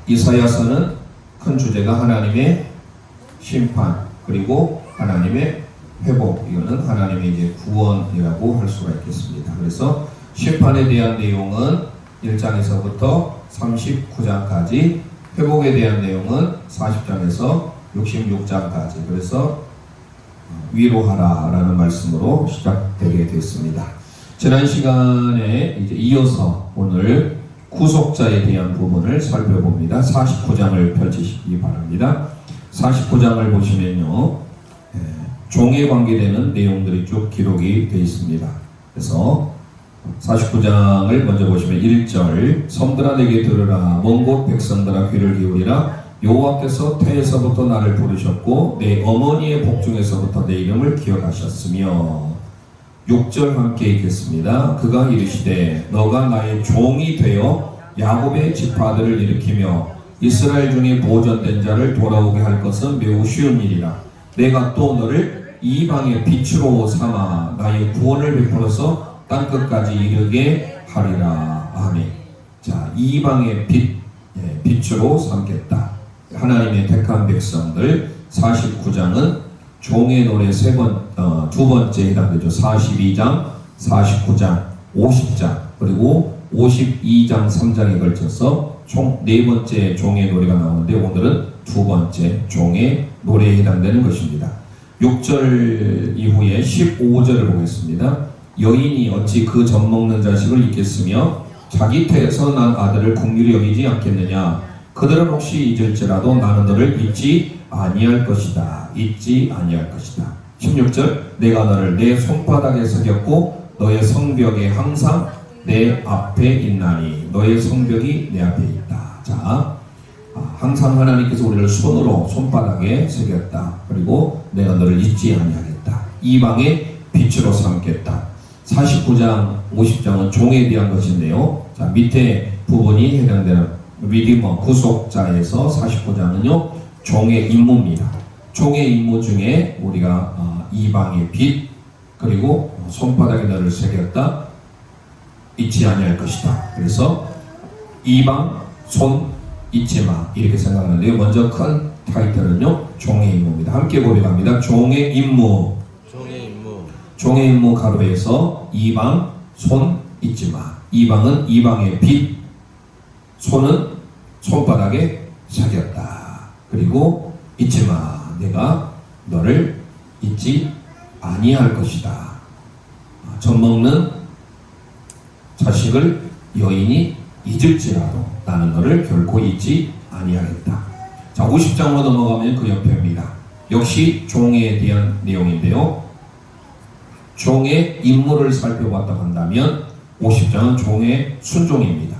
이사야서는 큰 주제가 하나님의 심판 그리고 하나님의 회복, 이거는 하나님의 이제 구원이라고 할 수가 있겠습니다. 그래서 심판에 대한 내용은 1장에서부터 39장까지, 회복에 대한 내용은 40장에서 66장까지, 그래서 위로하라 라는 말씀으로 시작되게 됐습니다. 지난 시간에 이제 이어서 오늘 구속자에 대한 부분을 살펴봅니다. 49장을 펼치시기 바랍니다. 49장을 보시면요, 종에 관계되는 내용들이 쭉 기록이 되어 있습니다. 그래서 49장을 먼저 보시면 1절, 섬들아 내게 들으라, 먼 곳 백성들아 귀를 기울이라, 여호와께서 태에서부터 나를 부르셨고 내 어머니의 복중에서부터 내 이름을 기억하셨으며. 6절 함께 읽겠습니다. 그가 이르시되 너가 나의 종이 되어 야곱의 지파들을 일으키며 이스라엘 중에 보존된 자를 돌아오게 할 것은 매우 쉬운 일이라. 내가 또 너를 이방의 빛으로 삼아 나의 구원을 베풀어서 땅끝까지 이르게 하리라. 아멘. 자, 이방의 빛으로 삼겠다. 하나님의 택한 백성들. 49장은 종의 노래 두 번째 해당되죠. 42장, 49장, 50장, 그리고 52장 3장에 걸쳐서 총 4번째 종의 노래가 나오는데, 오늘은 2번째 종의 노래에 해당되는 것입니다. 6절 이후에 15절을 보겠습니다. 여인이 어찌 그 젖먹는 자식을 잊겠으며 자기 태에서 난 아들을 긍휼히 여기지 않겠느냐. 그들은 혹시 잊을지라도 나는 너를 잊지 아니할 것이다. 잊지 아니할 것이다. 16절, 내가 너를 내 손바닥에 새겼고 너의 성벽에 항상 내 앞에 있나니. 너의 성벽이 내 앞에 있다. 자, 항상 하나님께서 우리를 손바닥에 새겼다. 그리고 내가 너를 잊지 아니하겠다. 이방의 빛으로 삼겠다. 49장, 50장은 종에 대한 것인데요. 자, 밑에 부분이 해당되는 리디머, 구속자에서 49장은요, 종의 임무입니다. 종의 임무 중에 우리가 이방의 빛, 그리고 손바닥에 너를 새겼다, 잊지 아니할 것이다. 그래서 이방, 손, 잊지 마, 이렇게 생각하는데요. 먼저 큰 타이틀은요, 종의 임무입니다. 함께 고백합니다. 종의 임무. 종의 임무 가로에서 이방, 손, 잊지 마. 이방은 이방의 빛, 손은 손바닥에 새겼다. 그리고 잊지 마. 내가 너를 잊지 아니할 것이다. 젖먹는 자식을 여인이 잊을지라도 나는 너를 결코 잊지 아니하겠다. 자, 50장으로 넘어가면 그 옆에입니다. 역시 종에 대한 내용인데요. 종의 임무를 살펴봤다 한다면 50장은 종의 순종입니다.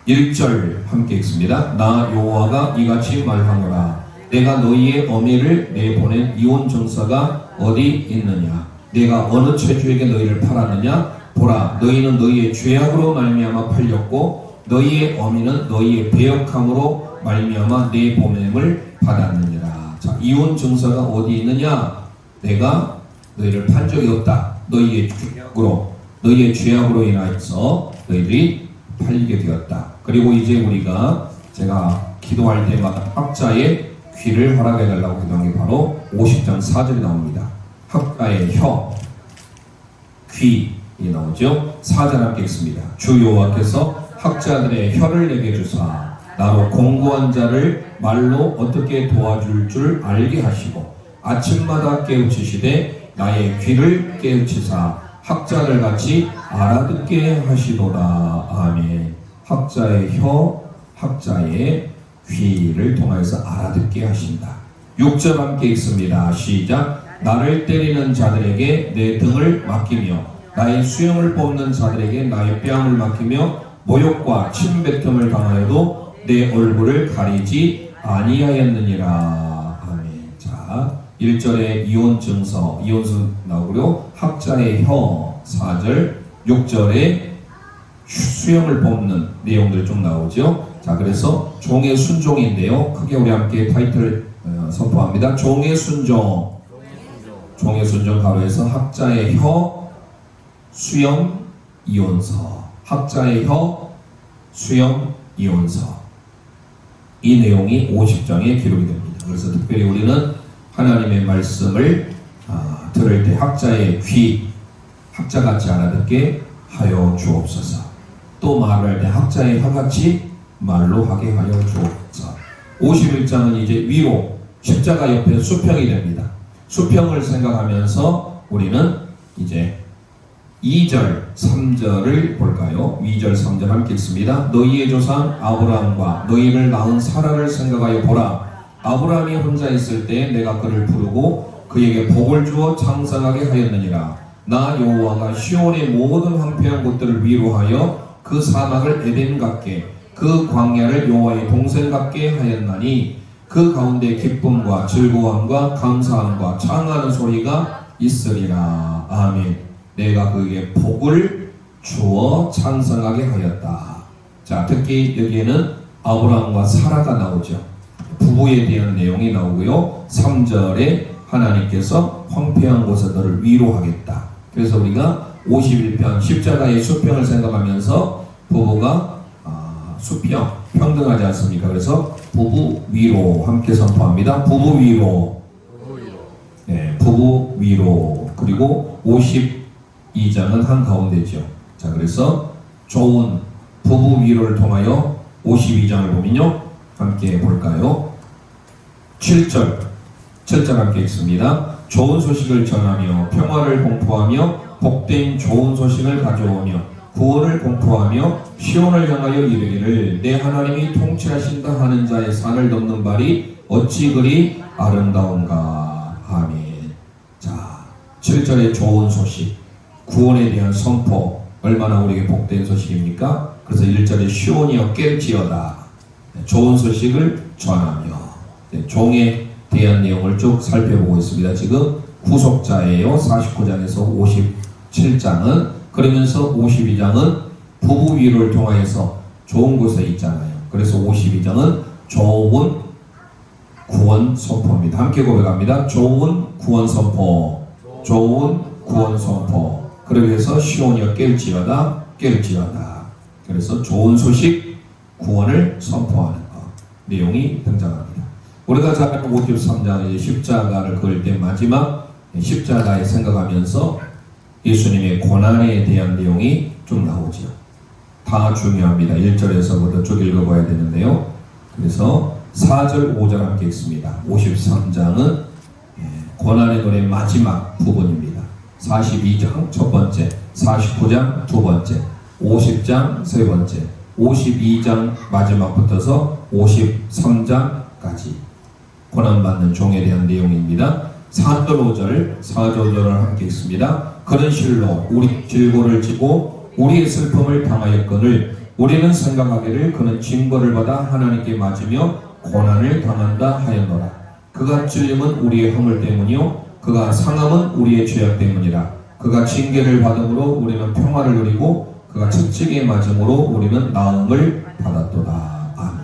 1절 함께 읽습니다. 나 여호와가 이같이 말하노라. 내가 너희의 어미를 내보낸 이혼 정사가 어디 있느냐. 내가 어느 체주에게 너희를 팔았느냐. 보라, 너희는 너희의 죄악으로 말미암아 팔렸고 너희의 어미는 너희의 배역함으로 말미암아 내 보냄을 받았느니라. 자, 이혼 정사가 어디 있느냐. 내가 너희를 판 적이 없다. 너희의 죄악으로 인하여서 너희들이 팔리게 되었다. 그리고 이제 우리가 제가 기도할 때마다 학자의 귀를 허락해 달라고 기도한 게 바로 50장 4절이 나옵니다. 학자의 혀, 귀 나오죠. 4절 함께 읽습니다. 주 여호와께서 학자들의 혀를 내게 주사 나로 공고한 자를 말로 어떻게 도와줄 줄 알게 하시고 아침마다 깨우치시되 나의 귀를 깨우치사 학자들 같이 알아듣게 하시도다. 아멘. 학자의 혀, 학자의 귀를 통해서 알아듣게 하신다. 6절 함께 읽습니다. 시작. 나를 때리는 자들에게 내 등을 맡기며 나의 수염을 뽑는 자들에게 나의 뺨을 맡기며 모욕과 침뱉음을 당하여도 내 얼굴을 가리지 아니하였느니라. 아멘. 자, 1절에 이혼증서, 이혼수 나오고요. 학자의 혀 4절, 6절에 수염을 뽑는 내용들 좀 나오죠. 자, 그래서 종의 순종인데요. 크게 우리 함께 타이틀을 선포합니다. 종의 순종. 종의 순종 가로에서 학자의 혀, 수염, 이혼서. 학자의 혀, 수염, 이혼서. 이 내용이 50장에 기록이 됩니다. 그래서 특별히 우리는 하나님의 말씀을 들을 때 학자의 귀, 학자 같지 않아 듣게 하여 주옵소서. 또 말할 때 학자의 혀같이 말로 하게 하여 주옵소서. 51장은 이제 위로 십자가 옆에 수평이 됩니다. 수평을 생각하면서 우리는 이제 2절, 3절을 볼까요? 2절, 3절 함께 읽습니다. 너희의 조상 아브라함과 너희를 낳은 사라를 생각하여 보라. 아브라함이 혼자 있을 때 내가 그를 부르고 그에게 복을 주어 장성하게 하였느니라. 나 여호와가 시온의 모든 황폐한 곳들을 위로하여 그 사막을 에덴 같게 그 광야를 여호와의 동산 같게 하였나니 그 가운데 기쁨과 즐거움과 감사함과 창하는 소리가 있으리라. 아멘. 내가 그에게 복을 주어 창성하게 하였다. 자, 특히 여기에는 아브라함과 사라가 나오죠. 부부에 대한 내용이 나오고요. 3절에 하나님께서 황폐한 곳에 너를 위로하겠다. 그래서 우리가 51편 십자가의 수평을 생각하면서 부부가 수평, 평등하지 않습니까? 그래서 부부 위로 함께 선포합니다. 부부 위로. 네, 부부 위로. 그리고 52장은 한가운데죠. 자, 그래서 좋은 부부 위로를 통하여 52장을 보면요. 함께 볼까요? 7절 함께 읽습니다. 좋은 소식을 전하며 평화를 공포하며 복된 좋은 소식을 가져오며 구원을 공포하며 시온을 향하여 이르기를 내 하나님이 통치하신다 하는 자의 산을 넘는 발이 어찌 그리 아름다운가. 아멘. 자, 7절의 좋은 소식, 구원에 대한 선포, 얼마나 우리에게 복된 소식입니까? 그래서 1절에 시온이여 깰지어다. 좋은 소식을 전하며, 종에 대한 내용을 쭉 살펴보고 있습니다. 지금 구속자예요. 49장에서 57장은. 그러면서 52장은 부부 위로를 통하여서 좋은 곳에 있잖아요. 그래서 52장은 좋은 구원 선포입니다. 함께 고백합니다. 좋은 구원 선포. 좋은 구원 선포. 그래서 시온이여 깰지어다. 그래서 좋은 소식, 구원을 선포하는 것. 내용이 등장합니다. 우리가 잘 아는 53장의 십자가를 그을 때 마지막 십자가에 생각하면서 예수님의 고난에 대한 내용이 좀 나오죠. 다 중요합니다. 1절에서부터 쭉 읽어봐야 되는데요. 그래서 4절, 5절 함께 읽습니다. 53장은 고난의 노래 마지막 부분입니다. 42장 첫 번째, 49장 두 번째, 50장 세 번째, 52장 마지막 붙어서 53장까지 고난받는 종에 대한 내용입니다. 4절 5절을 함께 읽습니다. 그런 실로 우리 질고를 지고 우리의 슬픔을 당하였거늘 우리는 생각하기를 그는 징벌을 받아 하나님께 맞으며 고난을 당한다 하였노라. 그가 찔림은 우리의 허물 때문이요 그가 상함은 우리의 죄악 때문이라. 그가 징계를 받음으로 우리는 평화를 누리고 그가 채찍에 맞음으로 우리는 나음을 받았도다. 아멘.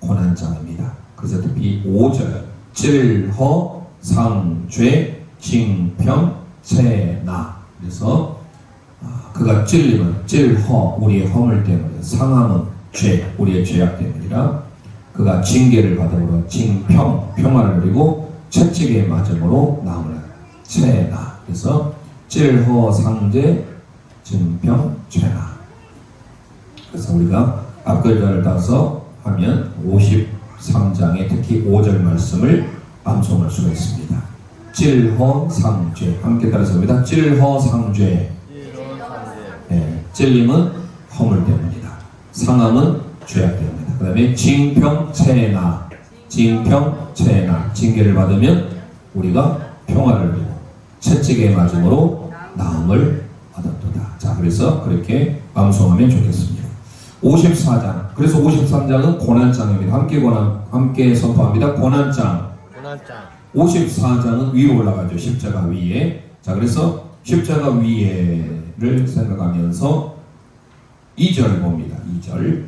고난장입니다. 그래서 특히 5절 찔허 상죄 징평 채나. 그래서 그가 찔림은 찔허 우리의 허물 때문에, 상함은 죄 우리의 죄악 때문이라. 그가 징계를 받음으로 징평 평화를 누리고 채찍에 맞음으로 나음을 채나. 그래서 찔허 상죄 징평 채나. 그래서 우리가 앞글자를 따서 하면 53장의 특히 5절 말씀을 암송할 수가 있습니다. 찔허 상죄 함께 따라서 합니다. 찔허 상죄. 네, 찔림은 허물 때문이다. 상함은 죄악 때문이다. 그 다음에 징평채나. 징계를 받으면 우리가 평화를 누리고 채찍에 맞음으로 나음을 받았도다. 자, 그래서 그렇게 암송하면 좋겠습니다. 54장. 그래서 53장은 고난장입니다. 함께 선포합니다. 고난장. 54장은 위로 올라가죠. 십자가 위에. 자, 그래서 십자가 위에를 생각하면서 2절 봅니다. 2절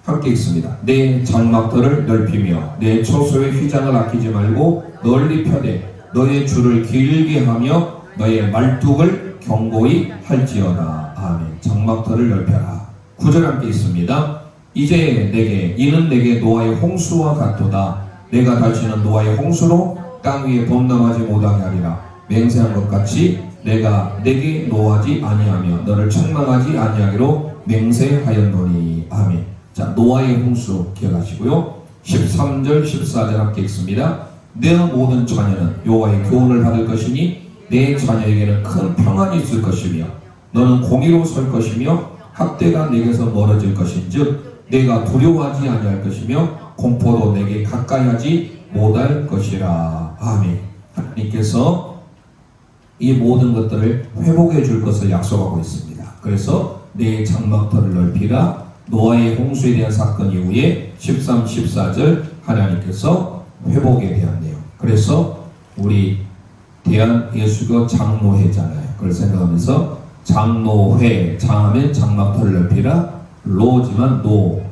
함께 읽습니다. 내 장막들을 넓히며 내 초소의 휘장을 아끼지 말고 널리 펴되 너의 줄을 길게 하며 너의 말뚝을 견고히 할지어다. 아멘. 장막들을 넓혀라. 9절 함께 있습니다. 이제 내게 이는 내게 노아의 홍수와 같도다. 내가 다시는 노아의 홍수로 땅 위에 범람하지 못하게 하리라. 맹세한 것 같이 내가 내게 노하지 아니하며 너를 책망하지 아니하기로 맹세하였노니. 아멘. 자, 노아의 홍수 기억하시고요. 13절 14절 함께 읽습니다. 내 모든 자녀는 여호와의 교훈을 받을 것이니 내 자녀에게는 큰 평안이 있을 것이며 너는 공의로 설 것이며 학대가 내게서 멀어질 것인즉 내가 두려워하지 아니할 것이며 공포도 내게 가까이하지 못할 것이라. 아멘. 하나님께서 이 모든 것들을 회복해 줄 것을 약속하고 있습니다. 그래서 내 장막터를 넓히라. 노아의 홍수에 대한 사건 이후에 13, 14절 하나님께서 회복에 대한 내용. 그래서 우리 대한예수교 장로회잖아요. 그걸 생각하면서 장로회, 장하면 장막터를 넓히라. 로지만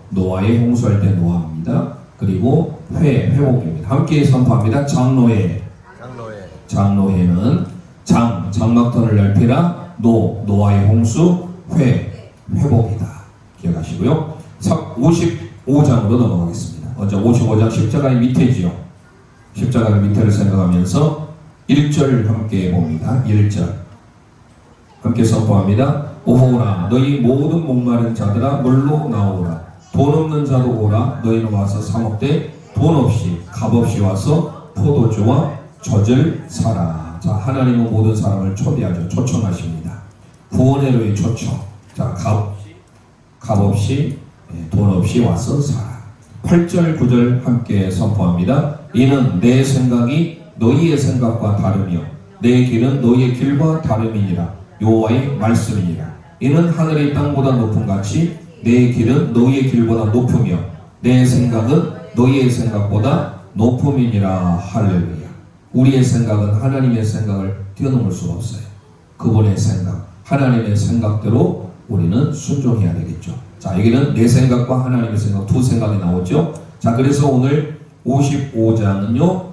노아의 홍수할 때 노아입니다. 그리고 회복입니다. 함께 선포합니다. 장로회. 장로회는 장막터를 넓히라. 노아의 홍수, 회복이다. 기억하시고요. 55장으로 넘어가겠습니다. 먼저 55장 십자가의 밑에지요. 십자가의 밑에를 생각하면서 1절 함께 봅니다. 1절 함께 선포합니다. 오호라 너희 모든 목마른 자들아 물로 나오라. 돈 없는 자도 오라. 너희는 와서 사 먹되 돈 없이 값없이 와서 포도주와 젖을 사라. 자, 하나님은 모든 사람을 초대하죠. 초청하십니다. 구원의 로의 초청. 자, 값없이 돈 없이 와서 사라. 8절 9절 함께 선포합니다. 이는 내 생각이 너희의 생각과 다르며 내 길은 너희의 길과 다름이니라. 여호와의 말씀이니라. 이는 하늘이 땅보다 높음 같이 내 길은 너희의 길보다 높으며 내 생각은 너희의 생각보다 높음이니라. 할렐루야. 우리의 생각은 하나님의 생각을 뛰어넘을 수가 없어요. 그분의 생각, 하나님의 생각대로 우리는 순종해야 되겠죠. 자, 여기는 내 생각과 하나님의 생각 두 생각이 나오죠. 자, 그래서 오늘 55장은요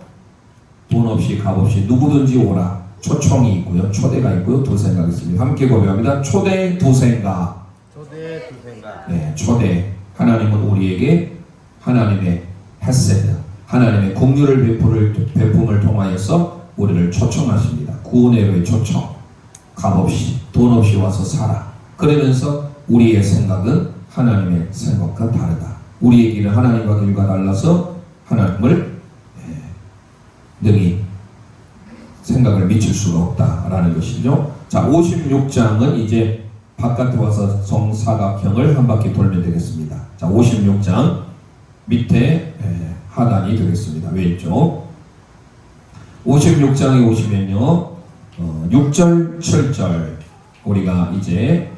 돈 없이 값없이 누구든지 오라. 초청이 있고요, 초대가 있고요, 두 생각이 있습니다. 함께 고백합니다. 초대 두 생각. 네, 초대. 하나님은 우리에게 하나님의 헤세드, 하나님의 긍휼을 베품을 통하여서 우리를 초청하십니다. 구원의 로의 초청. 값없이 돈 없이 와서 살아. 그러면서 우리의 생각은 하나님의 생각과 다르다. 우리의 길은 하나님과 길과 달라서 하나님을 능히 생각을 미칠 수가 없다라는 것이죠. 자, 56장은 이제 바깥에 와서 정사각형을 한 바퀴 돌면 되겠습니다. 자, 56장 밑에 하단이 되겠습니다. 왼쪽 56장에 오시면요 6절 7절 우리가 이제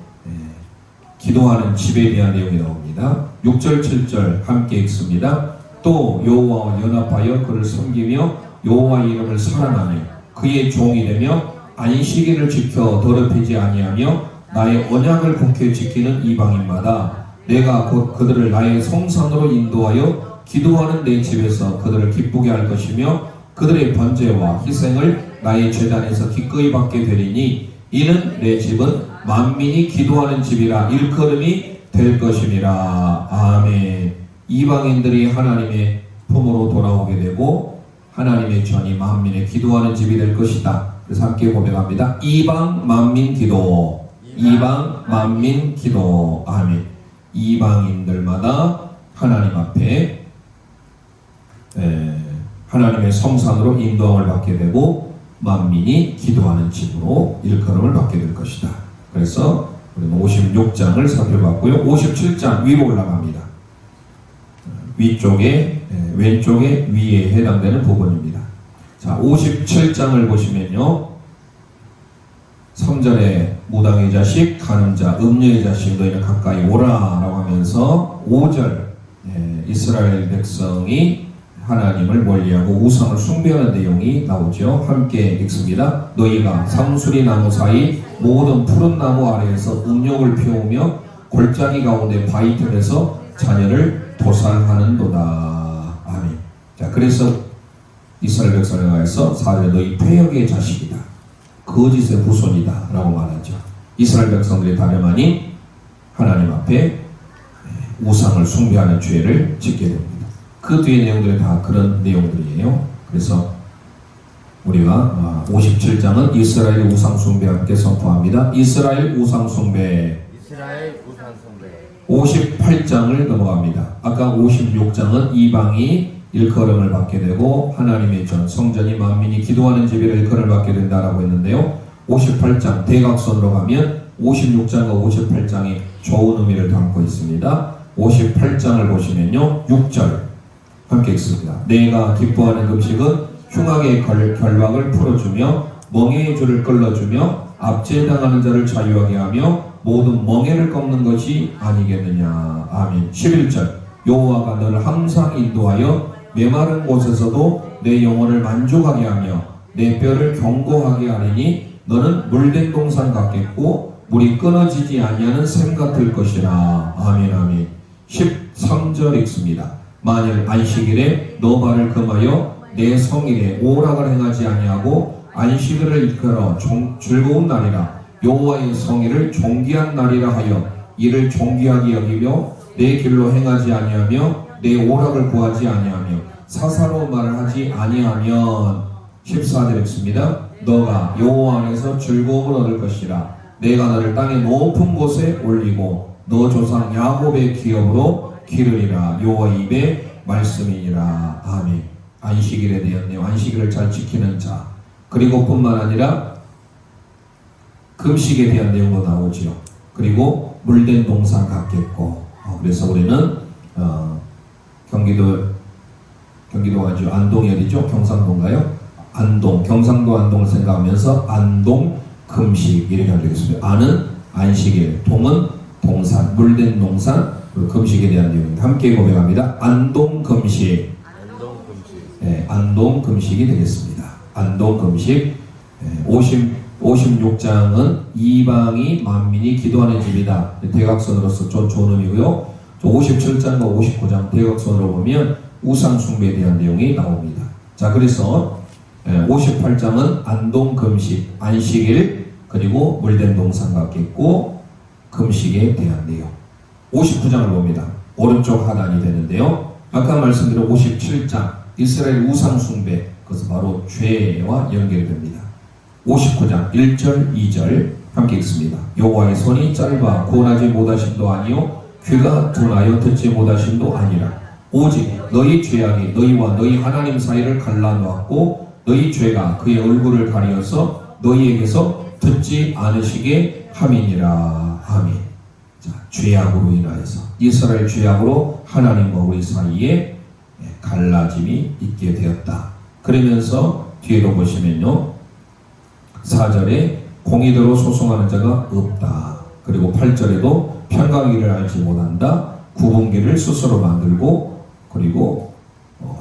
기도하는 집에 대한 내용이 나옵니다. 6절 7절 함께 읽습니다. 또 여호와와 연합하여 그를 섬기며 여호와의 이름을 사랑하며 그의 종이 되며 안식일을 지켜 더럽히지 아니하며 나의 언약을 굳게 지키는 이방인마다 내가 곧 그들을 나의 성산으로 인도하여 기도하는 내 집에서 그들을 기쁘게 할 것이며 그들의 번제와 희생을 나의 제단에서 기꺼이 받게 되리니 이는 내 집은 만민이 기도하는 집이라 일컬음이 될 것임이라. 아멘. 이방인들이 하나님의 품으로 돌아오게 되고 하나님의 전이 만민의 기도하는 집이 될 것이다. 그래서 함께 고백합니다. 이방 만민 기도. 이방 만민 기도. 아멘. 이방인들마다 하나님 앞에 하나님의 성산으로 인도함을 받게 되고 만민이 기도하는 집으로 일컬음을 받게 될 것이다. 그래서 우리는 56장을 살펴봤고요. 57장 위로 올라갑니다. 위쪽에 왼쪽에 위에 해당되는 부분입니다. 자, 57장을 보시면요 3절에 무당의 자식, 가는 자, 음녀의 자식 너희는 가까이 오라 라고 하면서 5절 이스라엘 백성이 하나님을 멀리하고 우상을 숭배하는 내용이 나오죠. 함께 읽습니다. 너희가 상수리 나무 사이 모든 푸른 나무 아래에서 음욕을 피우며 골짜기 가운데 바위틈에서 자녀를 도살하는도다. 아멘. 자, 그래서 이스라엘 백성에 가서 4절에 너희 패역의 자식이다. 거짓의 후손이다 라고 말하죠. 이스라엘 백성들이 다름 아닌 하나님 앞에 우상을 숭배하는 죄를 짓게 됩니다. 그 뒤에 내용들이 다 그런 내용들이에요. 그래서 우리가 57장은 이스라엘 우상 숭배 함께 선포합니다. 이스라엘 우상 숭배. 58장을 넘어갑니다. 아까 56장은 이방이 일컬음을 받게 되고 하나님의 전 성전이 만민이 기도하는 집이라 일컬음을 받게 된다라고 했는데요. 58장 대각선으로 가면 56장과 58장이 좋은 의미를 담고 있습니다. 58장을 보시면요, 6절 함께 읽습니다. 내가 기뻐하는 음식은 흉악의 결박을 풀어주며 멍에의 줄을 끌어주며 압제당하는 자를 자유하게 하며 모든 멍에를 꺾는 것이 아니겠느냐. 아멘. 11절 여호와가 너를 항상 인도하여 메마른 곳에서도 내 영혼을 만족하게 하며 내 뼈를 견고하게 하리니 너는 물된 동산 같겠고 물이 끊어지지 아니하는 샘 같을 것이라. 아멘. 아멘. 13절 읽습니다. 만일 안식일에 너 발을 금하여 내 성일에 오락을 행하지 아니하고 안식일을 일컬어 즐거운 날이라 여호와의 성일을 존귀한 날이라 하여 이를 존귀하게 여기며 내 길로 행하지 아니하며 내 오락을 구하지 아니하며 사사로운 말을 하지 아니하면 14절 읽습니다. 너가 여호와 안에서 즐거움을 얻을 것이라. 내가 너를 땅의 높은 곳에 올리고 너 조상 야곱의 기업으로 기르리라. 여호와의 입의 말씀이니라. 아멘. 안식일에 대한 내용, 안식일을 잘 지키는 자, 그리고 뿐만 아니라 금식에 대한 내용도 나오죠. 그리고 물된 동산 같겠고, 그래서 우리는 경기도가 아주 안동이 어디죠? 경상도인가요? 안동, 경상도 안동을 생각하면서 안동 금식 이렇게 하면 되겠습니다. 안은 안식일, 동은 동산, 물된 동산, 그리고 금식에 대한 내용입니다. 함께 고백합니다. 안동 금식. 네, 안동 금식이 되겠습니다. 안동 금식. 56장은 이방이 만민이 기도하는 집이다. 대각선으로서 좀 좋은 의미고요. 57장과 59장 대각선으로 보면 우상 숭배에 대한 내용이 나옵니다. 자, 그래서 58장은 안동 금식, 안식일, 그리고 물된 동산 같겠고 금식에 대한 내용. 59장을 봅니다. 오른쪽 하단이 되는데요. 아까 말씀드린 57장 이스라엘 우상 숭배, 그것은 바로 죄와 연결됩니다. 59장 1절 2절 함께 읽습니다. 여호와의 손이 짧아 구원하지 못하심도 아니요 귀가 둔하여 듣지 못하심도 아니라 오직 너희 죄악이 너희와 너희 하나님 사이를 갈라놓았고 너희 죄가 그의 얼굴을 가리어서 너희에게서 듣지 않으시게 함이니라. 아멘. 자, 죄악으로 인하여서 이스라엘 죄악으로 하나님과 우리 사이에 갈라짐이 있게 되었다. 그러면서 뒤에도 보시면요, 4절에 공의대로 소송하는 자가 없다. 그리고 8절에도 평강이를 알지 못한다. 구분기를 스스로 만들고 그리고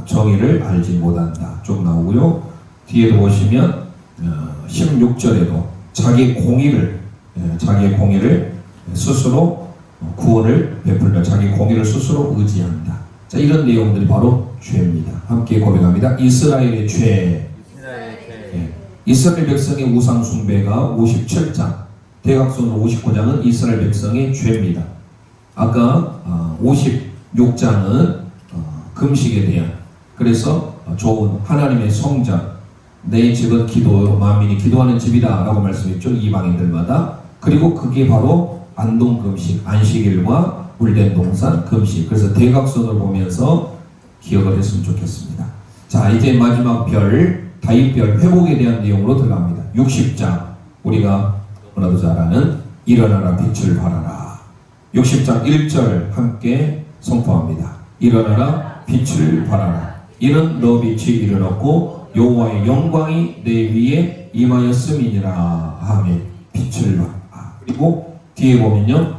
정의를 알지 못한다. 쭉 나오고요. 뒤에도 보시면 16절에도 자기의 공의를 스스로 구원을 베풀며 자기 공의를 스스로 의지한다. 자, 이런 내용들이 바로 죄입니다. 함께 고백합니다. 이스라엘의 죄. 이스라엘 백성의 우상 숭배가 57장, 대각선으로 59장은 이스라엘 백성의 죄입니다. 아까 56장은 금식에 대한, 그래서 좋은 하나님의 성전, 내 집은 기도, 만민이 기도하는 집이다 라고 말씀했죠. 이방인들마다. 그리고 그게 바로 안동 금식, 안식일과 물된 동산 금식. 그래서 대각선을 보면서 기억을 했으면 좋겠습니다. 자, 이제 마지막 별, 다윗별 회복에 대한 내용으로 들어갑니다. 60장, 우리가 너무나도 잘 아는 일어나라 빛을 발하라. 60장 1절 함께 선포합니다. 일어나라 빛을 발하라. 이는 너 빛이 이르렀고 여호와의 영광이 내 위에 임하였음이니라. 아멘. 빛을 발하라. 그리고 뒤에 보면요,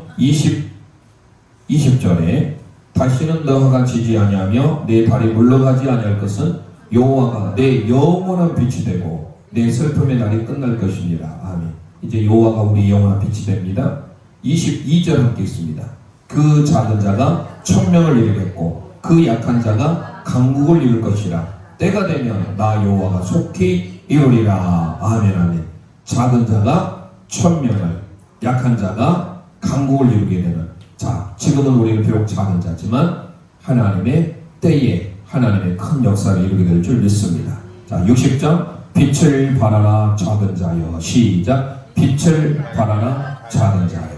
20절에 다시는 너가 지지 아니하며 내 발이 물러가지 아니할 것은 여호와가 내 영원한 빛이 되고 내 슬픔의 날이 끝날 것이니라. 아멘. 이제 여호와가 우리 영원한 빛이 됩니다. 22절 함께 있습니다. 그 작은 자가 천명을 이루겠고 그 약한 자가 강국을 이룰 것이라. 때가 되면 나 여호와가 속히 이루리라. 아멘. 아멘. 작은 자가 천명을, 약한 자가 강국을 이루게 되는 자, 지금은 우리는 비록 작은 자지만 하나님의 때에 하나님의 큰 역사를 이루게 될 줄 믿습니다. 자, 60장 빛을 발하라 작은 자여. 시작. 빛을 발하라 작은 자여.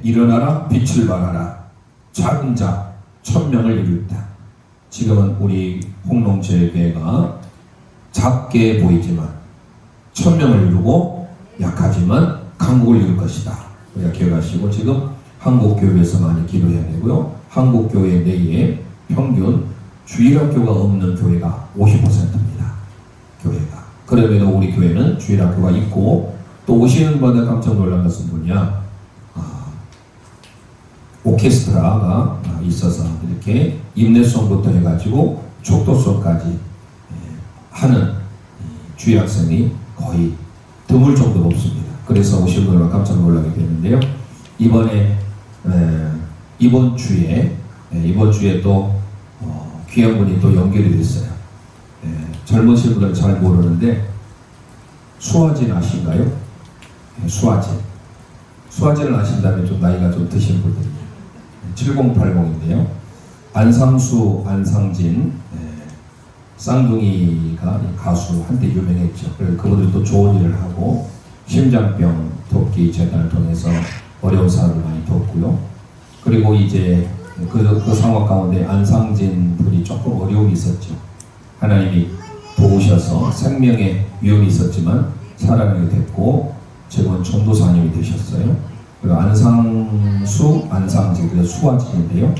일어나라 빛을 발하라. 작은 자 1000명을 이루다. 지금은 우리 홍롱제일교회가 작게 보이지만 1000명을 이루고 약하지만 강국을 이룰 것이다. 우리가 기억하시고 지금 한국교회에서 많이 기도해야 되고요. 한국교회 내에 평균 주일학교가 없는 교회가 50%입니다. 교회가. 그럼에도 우리 교회는 주일학교가 있고 또 오시는 분들 깜짝 놀란 것은 뭐냐? 오케스트라가 있어서 이렇게 임내성부터 해가지고 촉도성까지 하는 주일학생이 거의 드물 정도로 없습니다. 그래서 오신 분들 깜짝 놀라게 되는데요. 이번 주에 또 귀한 분이 또 연결이 됐어요. 젊으신 분들은 잘 모르는데 수화진 아신가요? 수화진을 아신다면 좀 나이가 좀 드신 분들이에요. 7080인데요. 안상수, 안상진 쌍둥이가 가수 한때 유명했죠. 그래서 그분들이 또 좋은 일을 하고 심장병 돕기 재단을 통해서 어려운 사람을 많이 돕고요. 그리고 이제 그 상황 가운데 안상진 분이 조금 어려움이 있었죠. 하나님이 도우셔서 생명에 위험이 있었지만 살아나게 됐고 지금은 전도사님이 되셨어요. 그리고 안상수, 안상진, 그래서 수화진인데요.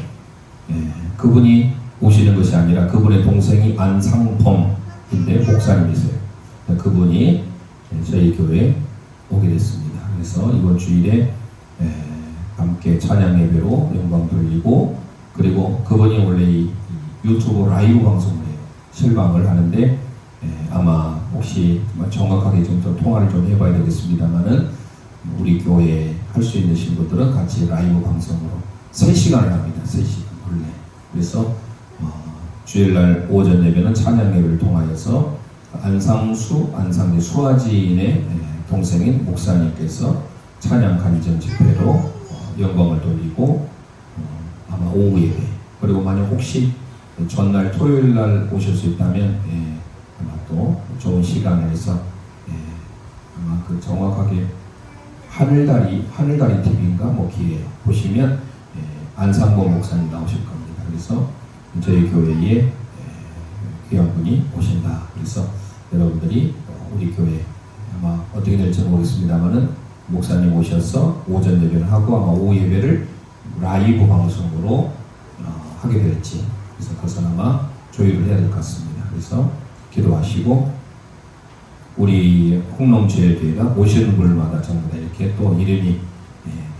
그분이 오시는 것이 아니라 그분의 동생이 안상범인데 목사님이세요. 그분이 저희 교회에 오게 됐습니다. 그래서 이번 주일에 함께 찬양 예배로 영광 돌리고 그리고 그분이 원래 이 유튜브 라이브 방송을 해요. 실방을 하는데 아마 혹시 정확하게 좀 더 통화를 좀 해봐야 되겠습니다만은 우리 교회에 할 수 있는 신부들은 같이 라이브 방송으로 3시간을 합니다. 3시간 원래. 그래서 주일날 오전 예배는 찬양 예배를 통하여서 안상수, 안상진 수화진의 동생인 목사님께서 찬양 간증 집회로 영광을 돌리고 아마 오후 예배 그리고 만약 혹시 전날 토요일날 오실 수 있다면 아마 또 좋은 시간을 해서 아마 그 정확하게 하늘다리 TV인가 뭐 기회 보시면 안상범 목사님 나오실 겁니다. 그래서 저희 교회에 귀한 분이 오신다. 그래서 여러분들이 우리 교회 아마 어떻게 될지 모르겠습니다만은 목사님 오셔서 오전 예배를 하고 아마 오후 예배를 라이브 방송으로 하게 될지 그래서 그것은 아마 조율을 해야 될 것 같습니다. 그래서 기도하시고 우리 홍롱제일교회가 오시는 분들마다 전부 다 이렇게 또 이름이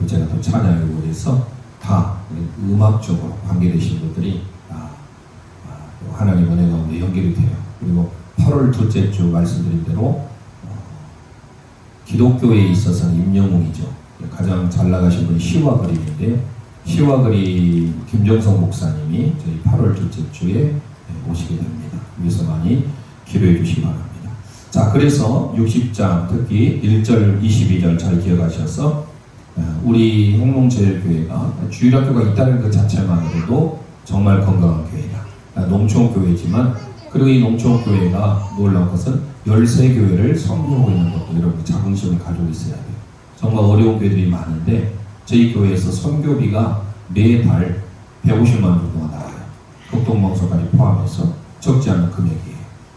제가 또 찬양을 위해서 다 음악적으로 관계되신 분들이 하나님 은혜 가운데 연결이 돼요. 그리고 8월 둘째 주 말씀드린 대로 기독교에 있어서는 임영웅이죠. 가장 잘 나가신 분이 시와 그림인데요. 시와 그림 김정성 목사님이 저희 8월 둘째 주에 오시게 됩니다. 위해서 많이 기도해 주시기 바랍니다. 자, 그래서 60장 특히 1절 22절 잘 기억하셔서 우리 홍롱제일교회가 주일학교가 있다는 것 자체만으로도 정말 건강한 교회다. 농촌교회지만 그리고 이 농촌교회가 놀라운 것은 13교회를 선교하고 있는 것도 여러분 자긍심을 가지고 있어야 돼요. 정말 어려운 교회들이 많은데 저희 교회에서 선교비가 매달 150만 원 정도가 나와요. 극동방송까지 포함해서 적지 않은 금액이에요.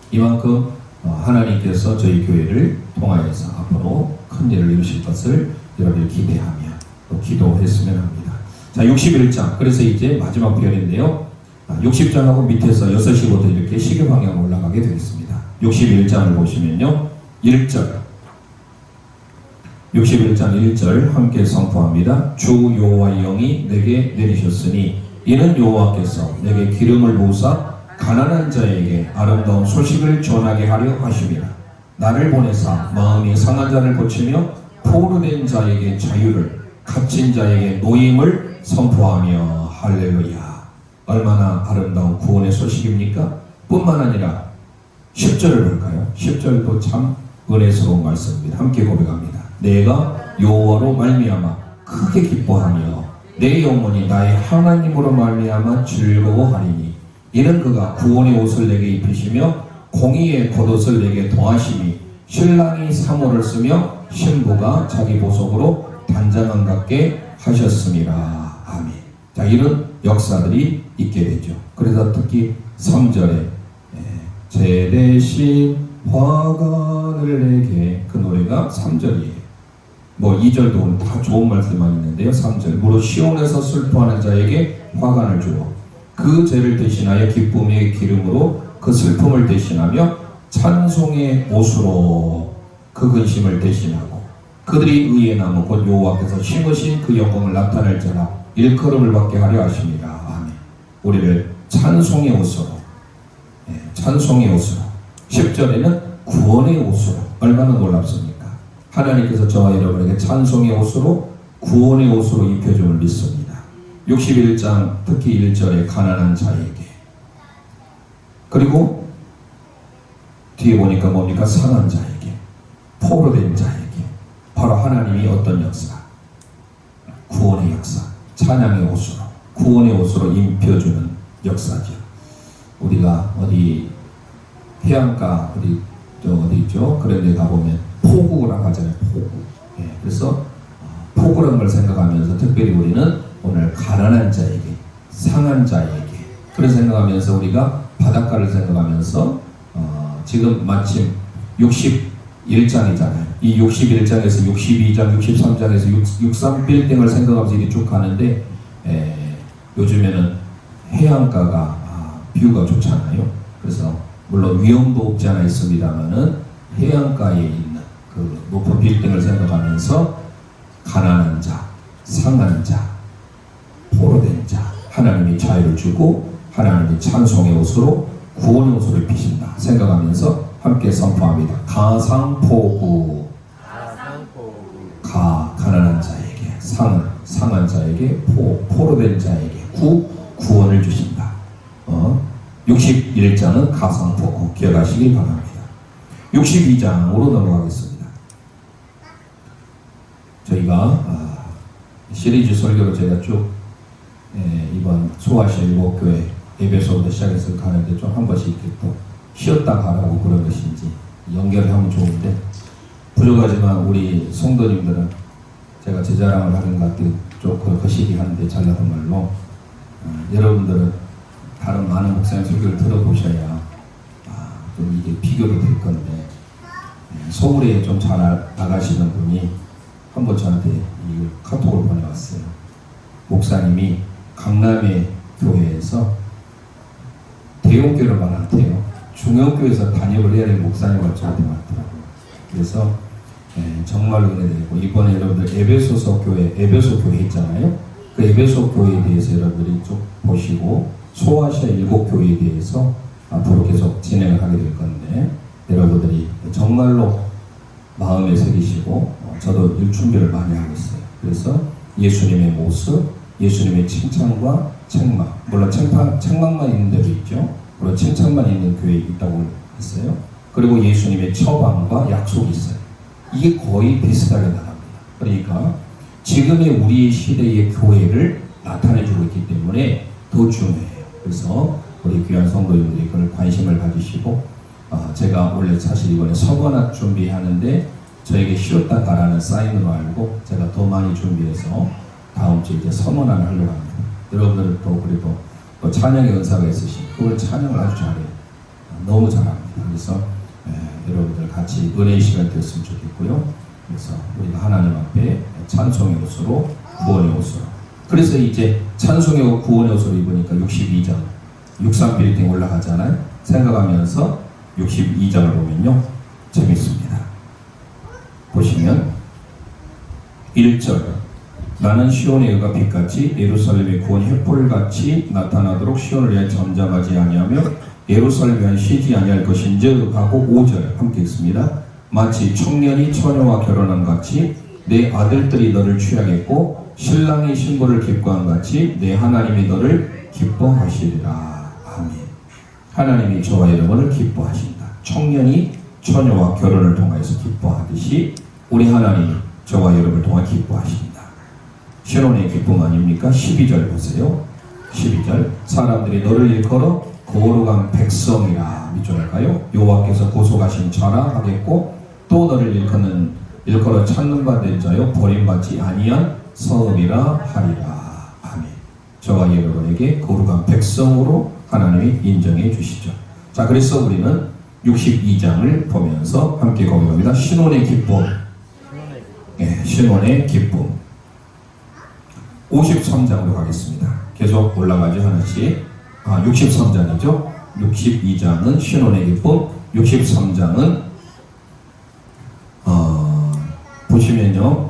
이만큼 하나님께서 저희 교회를 통하여서 앞으로 큰 일을 이루실 것을 여러분이 기대하며 또 기도했으면 합니다. 자, 61장. 그래서 이제 마지막 편인데요. 60장하고 밑에서 6시부터 이렇게 시계 방향으로 올라가게 되겠습니다. 61장을 보시면요. 1절. 61장 1절 함께 선포합니다. 주 여호와의 영이 내게 내리셨으니 이는 여호와께서 내게 기름을 부으사 가난한 자에게 아름다운 소식을 전하게 하려 하심이라. 나를 보내사 마음이 상한 자를 고치며 포로된 자에게 자유를 갇힌 자에게 노임을 선포하며 할렐루야. 얼마나 아름다운 구원의 소식입니까? 뿐만 아니라 10절을 볼까요? 10절도 참 은혜스러운 말씀입니다. 함께 고백합니다. 내가 여호와로 말미암아 크게 기뻐하며 내 영혼이 나의 하나님으로 말미암아 즐거워하리니 이는 그가 구원의 옷을 내게 입히시며 공의의 겉옷을 내게 더하시니 신랑이 사모를 쓰며 신부가 자기 보석으로 단장한 같게 하셨음이라. 아멘. 자, 이런 역사들이 있게 되죠. 그래서 특히 3절에 제 대신 화관을 내게, 그 노래가 3절이에요. 뭐 2절도 오늘 다 좋은 말씀만 있는데요. 3절 무릇 시온에서 슬퍼하는 자에게 화관을 주어 그 죄를 대신하여 기쁨의 기름으로 그 슬픔을 대신하며 찬송의 옷으로 그 근심을 대신하고 그들이 의의 나무 곧 여호와께서 심으신 그 영광을 나타낼 자라 일컬음을 받게 하려 하십니다. 아멘. 우리를 찬송의 옷으로, 찬송의 옷으로, 10절에는 구원의 옷으로, 얼마나 놀랍습니까? 하나님께서 저와 여러분에게 찬송의 옷으로, 구원의 옷으로 입혀줌을 믿습니다. 61장 특히 1절에 가난한 자에게, 그리고 뒤에 보니까 뭡니까? 상한 자에게, 포로된 자에게, 바로 하나님이 어떤 역사? 구원의 역사, 찬양의 옷으로, 구원의 옷으로 입혀주는 역사죠. 우리가 어디 해안가 어디 있죠? 그런 데 가보면 포구라고 하잖아요. 포구. 그래서 포구라는 걸 생각하면서 특별히 우리는 오늘 가난한 자에게, 상한 자에게, 그런 생각하면서 우리가 바닷가를 생각하면서 지금 마침 61장이잖아요. 이 61장에서 62장, 63장에서 63빌딩을 생각하면서 이렇게 쭉 가는데 요즘에는 해안가가 뷰가 좋잖아요. 그래서 물론 위험도 없지 않아 있습니다만은 해안가에 있는 그 높은 빌딩을 생각하면서 가난한 자, 상한 자, 포로된 자, 하나님이 자유를 주고 하나님이 찬송의 옷으로 구원의 옷으로 입히신다 생각하면서 함께 선포합니다. 가상포구, 가난한 자에게, 상한 자에게, 포로된 자에게 구원을 주신다. 61장은 가상포구 기억하시기 바랍니다. 62장으로 넘어가겠습니다. 저희가 시리즈 설교로 제가 쭉 이번 소아시아 일곱교회 에베소부터 시작해서 가는데 좀 한 번씩 이렇게 또 쉬었다 가라고 그런 것인지 연결을 하면 좋은데 부족하지만 우리 성도님들은 제가 제 자랑을 하는 것 같아요. 조금 거시기한데 잘나던 말로 여러분들은 다른 많은 목사님 설교를 들어보셔야 좀 이게 비교도 될 건데 서울에 좀 잘 나가시는 분이 한번 저한테 이 카톡을 보내왔어요. 목사님이 강남의 교회에서 대형교회를 말한대요. 중형교회에서 단역을 해야 될 목사님을 저한테 말하더라고요. 그래서 정말로 은혜되고 이번에 여러분들 에베소서 교회, 에베소 교회 있잖아요. 그 에베소 교회에 대해서 여러분들이 좀 보시고 소아시아 일곱 교회에 대해서 앞으로 계속 진행을 하게 될 건데 여러분들이 정말로 마음에 새기시고 저도 일 준비를 많이 하고 있어요. 그래서 예수님의 모습, 예수님의 칭찬과 책망, 물론 책망만 있는 데도 있죠. 물론 칭찬만 있는 교회 있다고 했어요. 그리고 예수님의 처방과 약속이 있어요. 이게 거의 비슷하게 나갑니다. 그러니까 지금의 우리 시대의 교회를 나타내주고 있기 때문에 더 중요해요. 그래서 우리 귀한 성도님들이 그걸 관심을 가지시고 제가 원래 사실 이번에 서번학 준비하는데 저에게 쉬었다 가라는 사인으로 알고 제가 더 많이 준비해서 다음 주에 이제 서문안을 하려고 합니다. 여러분들은 또 그리고 또 찬양의 은사가 있으신 그걸 찬양을 아주 잘해요. 너무 잘합니다. 그래서 여러분들 같이 은혜의 시간 됐으면 좋겠고요. 그래서 우리가 하나님 앞에 찬송의 옷으로 구원의 옷으로. 그래서 이제 찬송의 옷, 구원의 옷으로 입으니까 62장 63빌딩 올라가잖아요. 생각하면서 62장을 보면요 재밌습니다. 보시면 1절 나는 시온의 의가 빛같이 예루살렘의 구원이 횃불같이 나타나도록 시온을 위하여 잠잠하지 아니하며 예루살렘을 위하여 쉬지 아니할 것인즉 하고 5절 함께 읽습니다. 마치 청년이 처녀와 결혼한 같이 내 아들들이 너를 취하겠고 신랑이 신부를 기뻐한 같이 내 하나님이 너를 기뻐하시리라. 아멘. 하나님이 저와 여러분을 기뻐하신다. 청년이 처녀와 결혼을 통해서 기뻐하듯이 우리 하나님이 저와 여러분을 통해 기뻐하신다. 신혼의 기쁨 아닙니까? 12절 보세요. 12절 사람들이 너를 일컬어 거룩한 백성이라 밑줄할까요? 여호와께서 구속하신 자라 하겠고 또 너를 일컬어 찾는 바 된 자요 버림받지 아니한 성읍이라 하리라. 아멘. 저와 여러분에게 거룩한 백성으로 하나님이 인정해 주시죠. 자, 그래서 우리는 62장을 보면서 함께 고백합니다. 신혼의 기쁨. 네, 신혼의 기쁨. 53장으로 가겠습니다. 계속 올라가죠, 하나씩. 63장이죠. 62장은 신혼의 기쁨, 63장은 보시면요,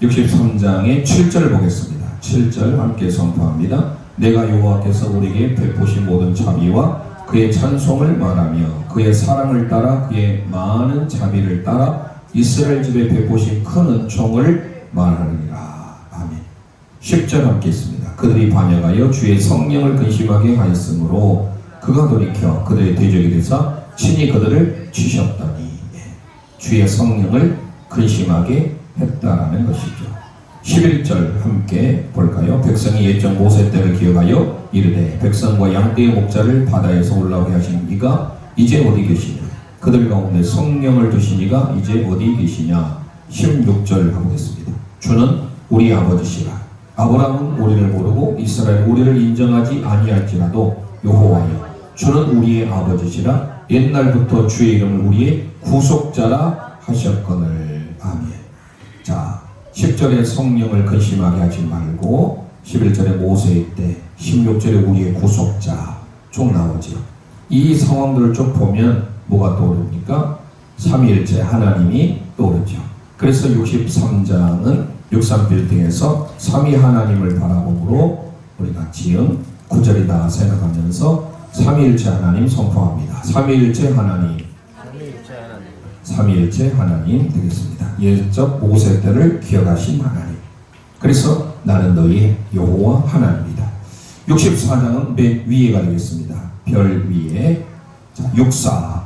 63장의 7절 보겠습니다. 7절 함께 선포합니다. 내가 여호와께서 우리에게 베푸신 모든 자비와 그의 찬송을 말하며 그의 사랑을 따라 그의 많은 자비를 따라 이스라엘 집에 베푸신 큰 은총을 말하리라. 아멘. 10절 함께 있습니다. 그들이 반역하여 주의 성령을 근심하게 하였으므로 그가 돌이켜 그들의 대적이 되사 친히 그들을 치셨더니 주의 성령을 근심하게 했다라는 것이죠. 11절 함께 볼까요? 백성이 옛적 모세 때를 기억하여 이르되 백성과 양떼의 목자를 바다에서 올라오게 하신 이가 이제 어디 계시냐? 그들 가운데 성령을 두신 이가 이제 어디 계시냐? 16절 가보겠습니다. 주는 우리 아버지시라. 아브라함은 우리를 모르고 이스라엘 우리를 인정하지 아니할지라도 여호와여 주는 우리의 아버지시라. 옛날부터 주의 이름을 우리의 구속자라 하셨거늘. 아멘. 자, 10절에 성령을 근심하게 하지 말고 11절에 모세의 때, 16절에 우리의 구속자 쭉 나오죠. 이 상황들을 쭉 보면 뭐가 떠오릅니까? 삼위일체 하나님이 떠오르죠. 그래서 63장은 63빌딩에서 삼위 하나님을 바라봄으로 우리가 지은 구절이다 생각하면서 삼위일체 하나님 선포합니다. 삼위일체 하나님, 삼위일체 하나님 되겠습니다. 옛적 모세 때를 기억하신 하나님. 그래서 나는 너희 여호와 하나님이다. 64장은 맨 위에가 되겠습니다. 별 위에. 자, 육사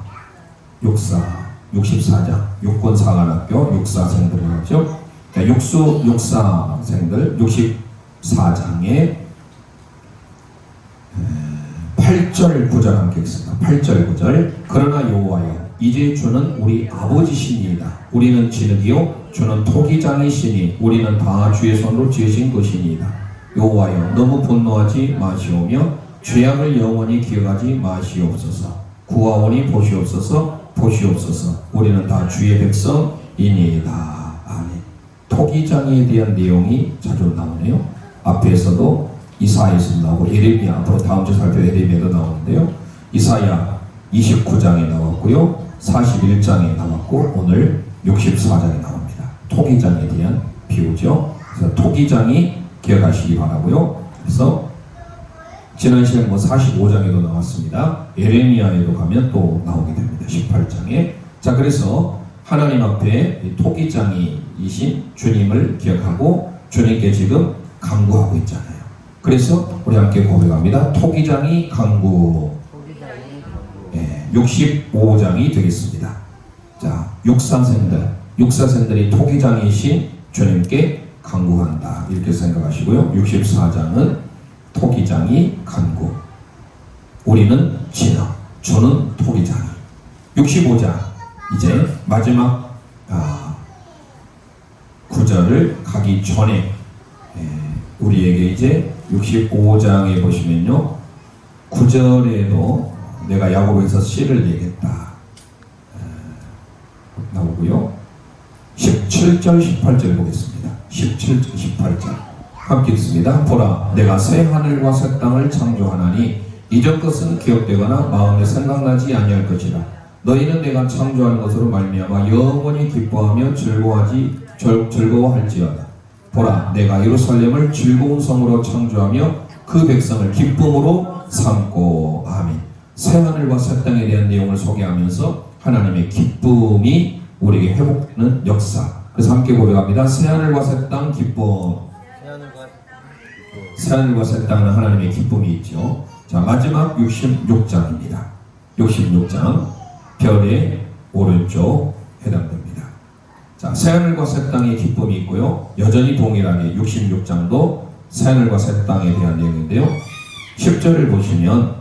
64장 육군 사관학교 육사생들을 하죠. 자, 육사생들 64장에 8절 9절 함께 있습니다. 8절 9절 그러나 여호와여 이제 주는 우리 아버지시니이다. 우리는 진흙이요 주는 토기장이시니 우리는 다 주의 손으로 지으신 것이니이다. 여호와여 너무 분노하지 마시오며 죄악을 영원히 기억하지 마시옵소서. 구하오니 보시옵소서. 우리는 다 주의 백성이니이다. 아멘. 토기장에 대한 내용이 자주 나오네요. 앞에서도 이사야에서 나오고 예레미야, 앞으로 다음 주 살펴 예레미야도 나오는데요. 이사야 29장에 나왔고요. 41장에 나왔고 오늘 64장에 나옵니다. 토기장에 대한 비유죠. 그래서 토기장이 기억하시기 바라고요. 그래서 지난 시간 45장에도 나왔습니다. 예레미야에도 가면 또 나오게 됩니다. 18장에. 자, 그래서 하나님 앞에 토기장이신 주님을 기억하고 주님께 지금 간구하고 있잖아요. 그래서 우리 함께 고백합니다. 토기장이 간구. 65장이 되겠습니다. 자, 육사생들이 토기장이신 주님께 간구한다. 이렇게 생각하시고요. 64장은 토기장이 간구. 우리는 진흙, 주는 토기장이. 65장 이제 마지막 9절을 가기 전에 우리에게 이제 65장에 보시면요 9절에도 내가 야곱에서 씨를 내겠다 나오고요. 17절 18절 보겠습니다. 17절 18절 함께 읽습니다. 보라 내가 새 하늘과 새 땅을 창조하나니 이전 것은 기억되거나 마음에 생각나지 아니할 것이라. 너희는 내가 창조하는 것으로 말미암아 영원히 기뻐하며 즐거워할지어다. 보라 내가 예루살렘을 즐거운 성으로 창조하며 그 백성을 기쁨으로 삼고. 아멘. 새하늘과 새 땅에 대한 내용을 소개하면서 하나님의 기쁨이 우리에게 회복되는 역사. 그래서 함께 고백합니다. 새하늘과 새 땅 기쁨. 새하늘과 새 땅은 하나님의 기쁨이 있죠. 자, 마지막 66장입니다. 66장 별의 오른쪽 해당됩니다. 자, 새하늘과 새 땅의 기쁨이 있고요. 여전히 동일하게 66장도 새하늘과 새 땅에 대한 내용인데요. 10절을 보시면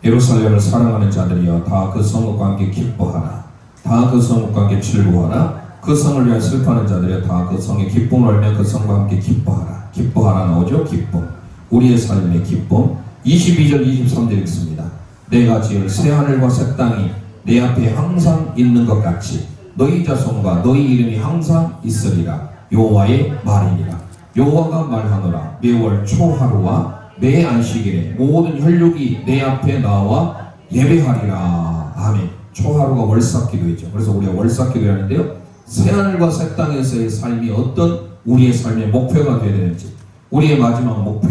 예루살렘을 사랑하는 자들이여 다 그 성읍과 함께 기뻐하라. 다 그 성읍과 함께 즐거워하라. 그 성을 위하여 슬퍼하는 자들이여 다 그 성에 기쁨을 알며 그 성과 함께 기뻐하라. 기뻐하라 나오죠. 기쁨. 우리의 삶의 기쁨. 22절 23절 읽습니다. 내가 지을 새하늘과 새 땅이 내 앞에 항상 있는 것 같이 너희 자손과 너희 이름이 항상 있으리라. 여호와의 말이니라. 여호와가 말하노라. 매월 초하루와 매 안식일에 모든 혈육이 내 앞에 나와 예배하리라. 아멘. 초하루가 월삭기도이죠. 그래서 우리가 월삭기도 하는데요. 새하늘과 새 땅에서의 삶이 어떤 우리의 삶의 목표가 되어야 되는지, 우리의 마지막 목표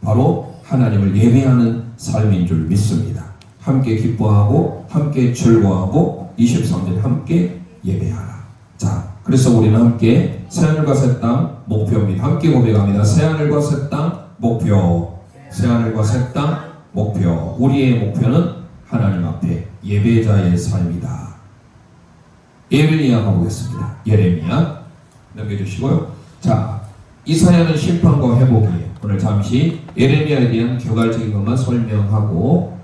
바로 하나님을 예배하는 삶인 줄 믿습니다. 함께 기뻐하고 함께 즐거워하고 23절 함께 예배하라. 자, 그래서 우리는 함께 새하늘과 새 땅 목표입니다. 함께 고백합니다. 새하늘과 새 땅 목표. 새하늘과 새 땅 목표. 우리의 목표는 하나님 앞에 예배자의 삶이다. 예레미야 가보겠습니다. 예레미야 넘겨주시고요. 자, 이사야는 심판과 회복이에요. 오늘 잠시 예레미야에 대한 교괄적인 것만 설명하고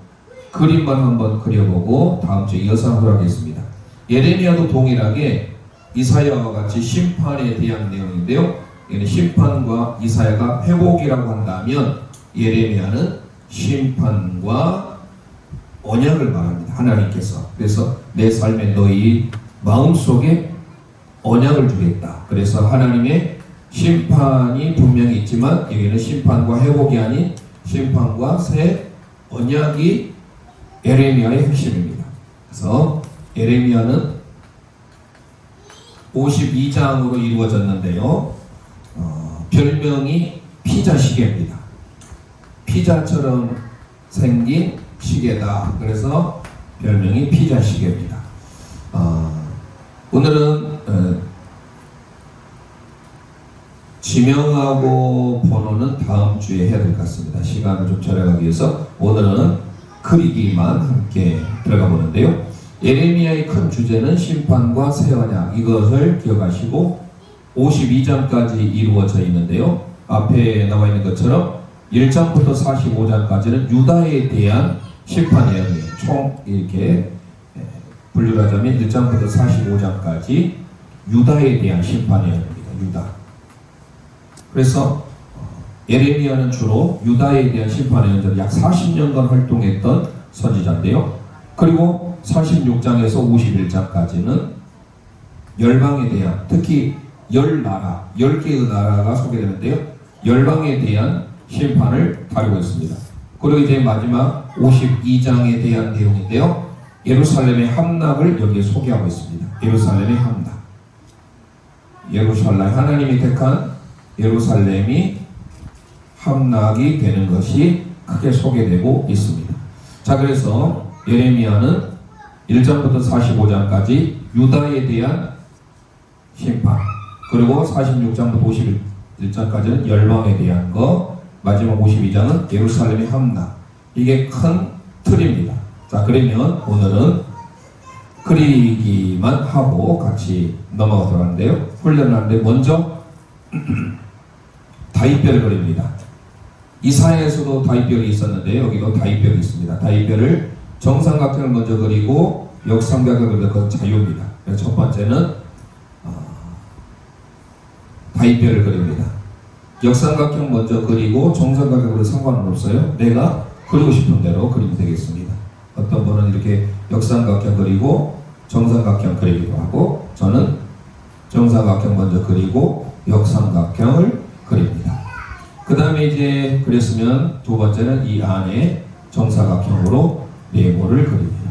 그림만 한번 그려보고 다음 주에 이어서 하도록 하겠습니다. 예레미야도 동일하게 이사야와 같이 심판에 대한 내용인데요. 이는 심판과 이사야가 회복이라고 한다면 예레미야는 심판과 언약을 말합니다. 하나님께서. 그래서 내 삶에 너희 마음속에 언약을 주겠다. 그래서 하나님의 심판이 분명히 있지만 여기는 심판과 회복이 아닌 심판과 새 언약이 예레미야의 핵심입니다. 그래서 예레미야는 52장으로 이루어졌는데요. 별명이 피자 시계입니다. 피자처럼 생긴 시계다. 그래서 별명이 피자 시계입니다. 오늘은 지명하고 번호는 다음 주에 해야 될 것 같습니다. 시간을 좀 절약하기 위해서 오늘은 그리기만 함께 들어가 보는데요. 예레미야의 큰 주제는 심판과 새 언약, 이것을 기억하시고 52장까지 이루어져 있는데요. 앞에 나와 있는 것처럼 1장부터 45장까지는 유다에 대한 심판 예언이에요. 총 이렇게 분류를 하자면 1장부터 45장까지 유다에 대한 심판 예언입니다. 유다. 그래서 예레미야는 주로 유다에 대한 심판 예언자로 약 40년간 활동했던 선지자인데요. 그리고 46장에서 51장까지는 열방에 대한, 특히 10개의 나라가 소개되는데요. 열방에 대한 심판을 다루고 있습니다. 그리고 이제 마지막 52장에 대한 내용인데요. 예루살렘의 함락을 여기에 소개하고 있습니다. 예루살렘의 함락. 예루살렘, 하나님이 택한 예루살렘이 함락이 되는 것이 크게 소개되고 있습니다. 자, 그래서 예레미야는 1장부터 45장까지 유다에 대한 심판, 그리고 46장부터 51장까지는 열방에 대한 거, 마지막 52장은 예루살렘의 함락. 이게 큰 틀입니다. 자, 그러면 오늘은 그리기만 하고 같이 넘어가도록 하는데요. 훈련을 하는데 먼저 다윗별을 그립니다. 이사야에서도 다윗별이 있었는데요. 여기도 다윗별이 있습니다. 다윗별을 정삼각형을 먼저 그리고 역삼각형을 그리는 건 자유입니다. 그래서 첫 번째는 다윗별을 그립니다. 역삼각형 먼저 그리고 정삼각형으로 상관은 없어요. 내가 그리고 싶은 대로 그리면 되겠습니다. 어떤 분은 이렇게 역삼각형 그리고 정삼각형 그리기도 하고, 저는 정삼각형 먼저 그리고 역삼각형을 그립니다. 그 다음에 이제 그랬으면 두 번째는 이 안에 정사각형으로 네모를 그립니다.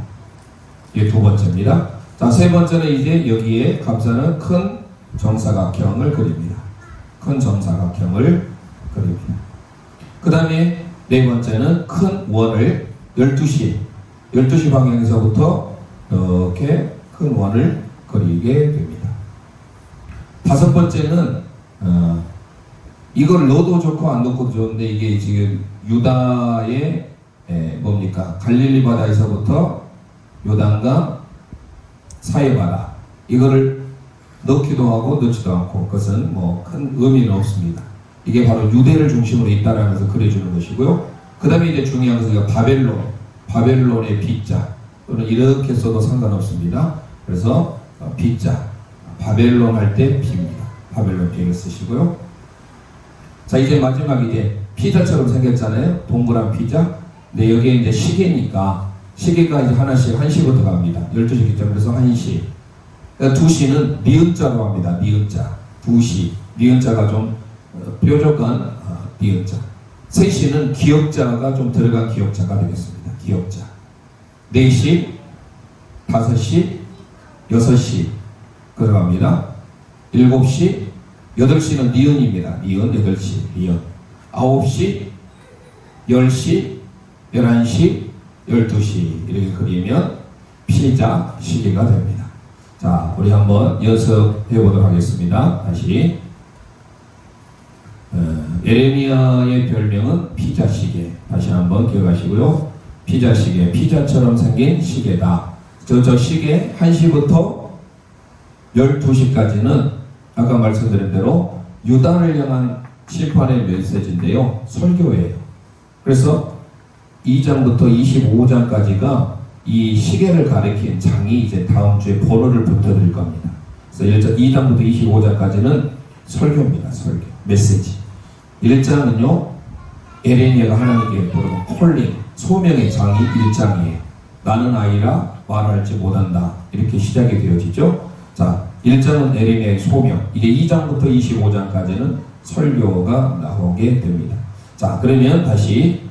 이게 두 번째입니다. 자, 세 번째는 이제 여기에 감싸는 큰 정사각형을 그립니다. 큰 정사각형을 그립니다. 그 다음에 네 번째는 큰 원을 12시 방향에서부터 이렇게 큰 원을 그리게 됩니다. 다섯 번째는 이걸 넣어도 좋고 안 넣어도 좋은데, 이게 지금 유다의 뭡니까? 갈릴리 바다에서부터 요단강 사해 바다, 이거를 넣기도 하고 넣지도 않고 그것은 뭐 큰 의미는 없습니다. 이게 바로 유대를 중심으로 있다라는 것을 그려주는 것이고요. 그 다음에 이제 중요한 것은 바벨론의 B자 또는 이렇게 써도 상관없습니다. 그래서 B자, 바벨론 할 때 B입니다. 바벨론 B를 쓰시고요. 자, 이제 마지막 이제 피자처럼 생겼잖아요. 동그란 피자. 근데 여기에 이제 시계니까 시계가 이제 하나씩 1시부터 갑니다. 12시 기점. 그래서 1시. 그러니까 2시는 니은자로 합니다. 니은자. 2시. 니은자가 좀 뾰족한 니은자. 3시는 기역자가 좀 들어간 기역자가 되겠습니다. 기역자. 4시, 5시, 6시 들어갑니다. 7시, 8시는 니은입니다. 니은 8시, 니은. 9시, 10시, 11시, 12시 이렇게 그리면 피자 시계가 됩니다. 자, 우리 한번 연습해 보도록 하겠습니다. 다시. 에레미야의 별명은 피자 시계. 다시 한번 기억하시고요. 피자 시계, 피자처럼 생긴 시계다. 저 시계 1시부터 12시까지는 아까 말씀드린 대로 유다를 향한 심판의 메시지인데요. 설교예요. 그래서 2장부터 25장까지가 이 시계를 가리킨 장이 이제 다음 주에 번호를 붙여드릴 겁니다. 그래서 2장부터 25장까지는 설교입니다. 설교, 메시지. 1장은요, 에레미야가 하나님께 부르는 콜링, 소명의 장이 1장이에요. 나는 아이라 말할지 못한다. 이렇게 시작이 되어지죠. 자, 1장은 에레미야의 소명. 이제 2장부터 25장까지는 설교가 나오게 됩니다. 자, 그러면 다시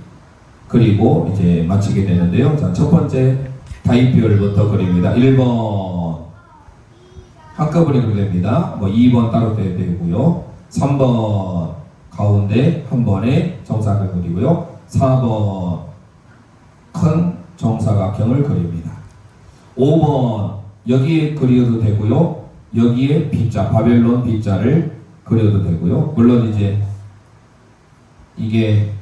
그리고 이제 마치게 되는데요. 자, 첫 번째 다윗별부터 그립니다. 1번 한꺼번에 그려야 됩니다. 뭐 2번 따로 돼야 되고요. 3번 가운데 한 번에 정사각을 그리고요. 4번 큰 정사각형을 그립니다. 5번 여기에 그려도 되고요. 여기에 B자, 바벨론 B자를 그려도 되고요. 물론 이제 이게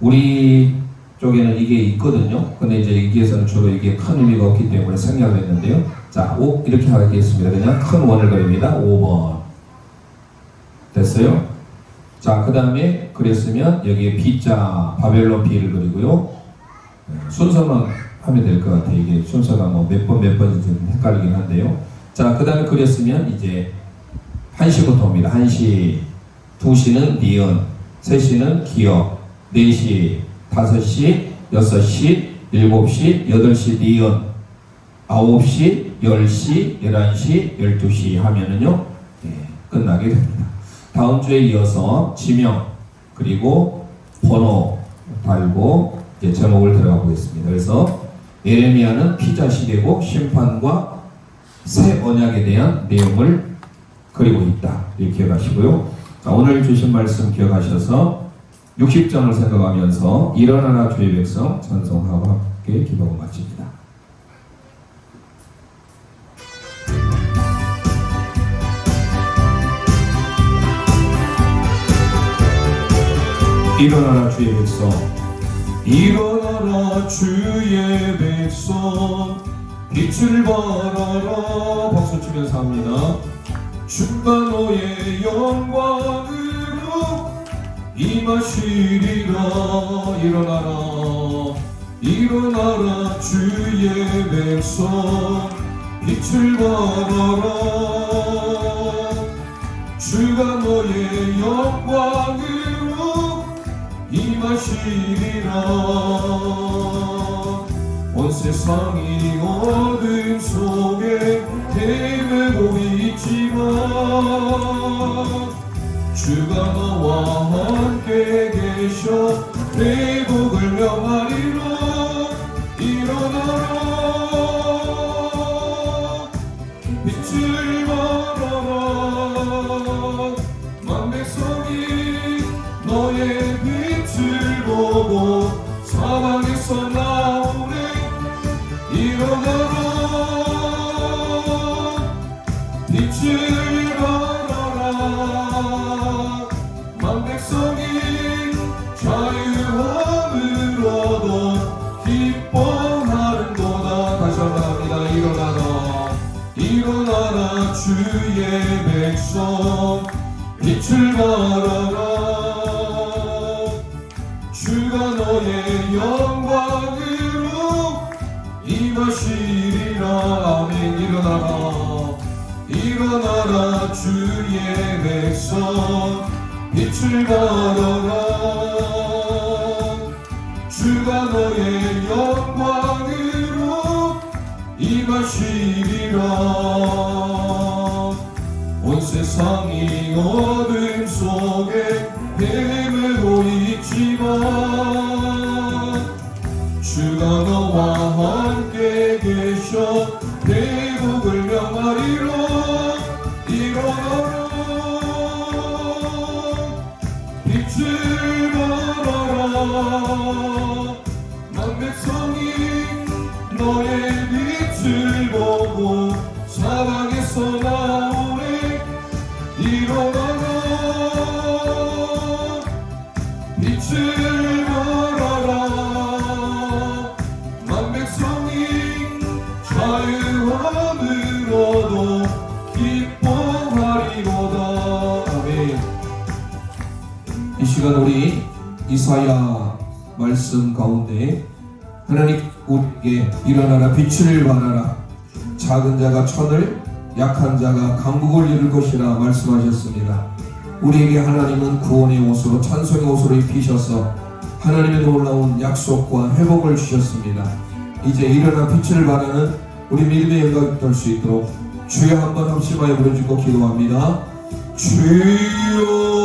우리 쪽에는 이게 있거든요. 근데 이제 여기에서는 주로 이게 큰 의미가 없기 때문에 생략을 했는데요. 자, 이렇게 하겠습니다. 그냥 큰 원을 그립니다. 5번. 됐어요? 자, 그 다음에 그렸으면 여기에 B자, 바벨론 B를 그리고요. 순서만 하면 될 것 같아요. 이게 순서가 뭐 몇 번인지 좀 헷갈리긴 한데요. 자, 그 다음에 그렸으면 이제 1시부터 옵니다. 1시, 2시는 니은, 3시는 기역, 4시, 5시, 6시, 7시, 8시 니은, 9시, 10시, 11시, 12시 하면은요, 끝나게 됩니다. 다음 주에 이어서 지명, 그리고 번호 달고 이제 제목을 들어가 보겠습니다. 그래서 에레미야는 피자 시계고 심판과 새 언약에 대한 내용을 그리고 있다. 이렇게 기억하시고요. 자, 오늘 주신 말씀 기억하셔서 60장을 생각하면서 일어나라 주의 백성 찬송하고 함께 기도하고 마칩니다. 일어나라 주의 백성, 일어나라 주의 백성, 빛을 발하라. 박수 치면서 합니다. 주가 너의 영광으로 임하시리라. 일어나라, 일어나라 주의 백성, 빛을 발하라. 주가 너의 영광으로 임하시리라. 온 세상이 어둠 속에 헤매고 있지만 주가 너와 함께 계셔 회복을 명하리라. 일어나라, 빛을 발하라. 만백성이 너의 빛을 보고 사방에서 나오네. 일어나라, 빛을 발하라. 만백성이 자유함을 얻어 기뻐하는도다. 다시 한번 합니다. 일어나라, 일어나라 주의 백성 빛을 발하라 주가 너의 영광으로 임하시리라. 아멘. 일어나라 주의 백성 빛을 발하라 주가 너의 영광으로 임하시리라. 온 세상이 어둠 속에 헤매고 있지만 주가 너와 함께 계셔 대국을 명하리라. 일어나라 빛을 발하라 만 백성이 너의 빛을 보고 사방에서 나오네. 일어나라 빛을 발하라 만 백성이 자유함을 얻어 기뻐하리로다. 아멘. 이 시간 우리 이사야 말씀 가운데 하나님 우리에게 일어나라 빛을 발하라 작은 자가 천을 약한 자가 강국을 이룰 것이라 말씀하셨습니다. 우리에게 하나님은 구원의 옷으로 찬송의 옷으로 입히셔서 하나님의 놀라운 약속과 회복을 주셨습니다. 이제 일어나 빛을 발하는 우리 믿음의 영광이 될 수 있도록 주여 한번 합심하여 부르짖고 기도합니다. 주여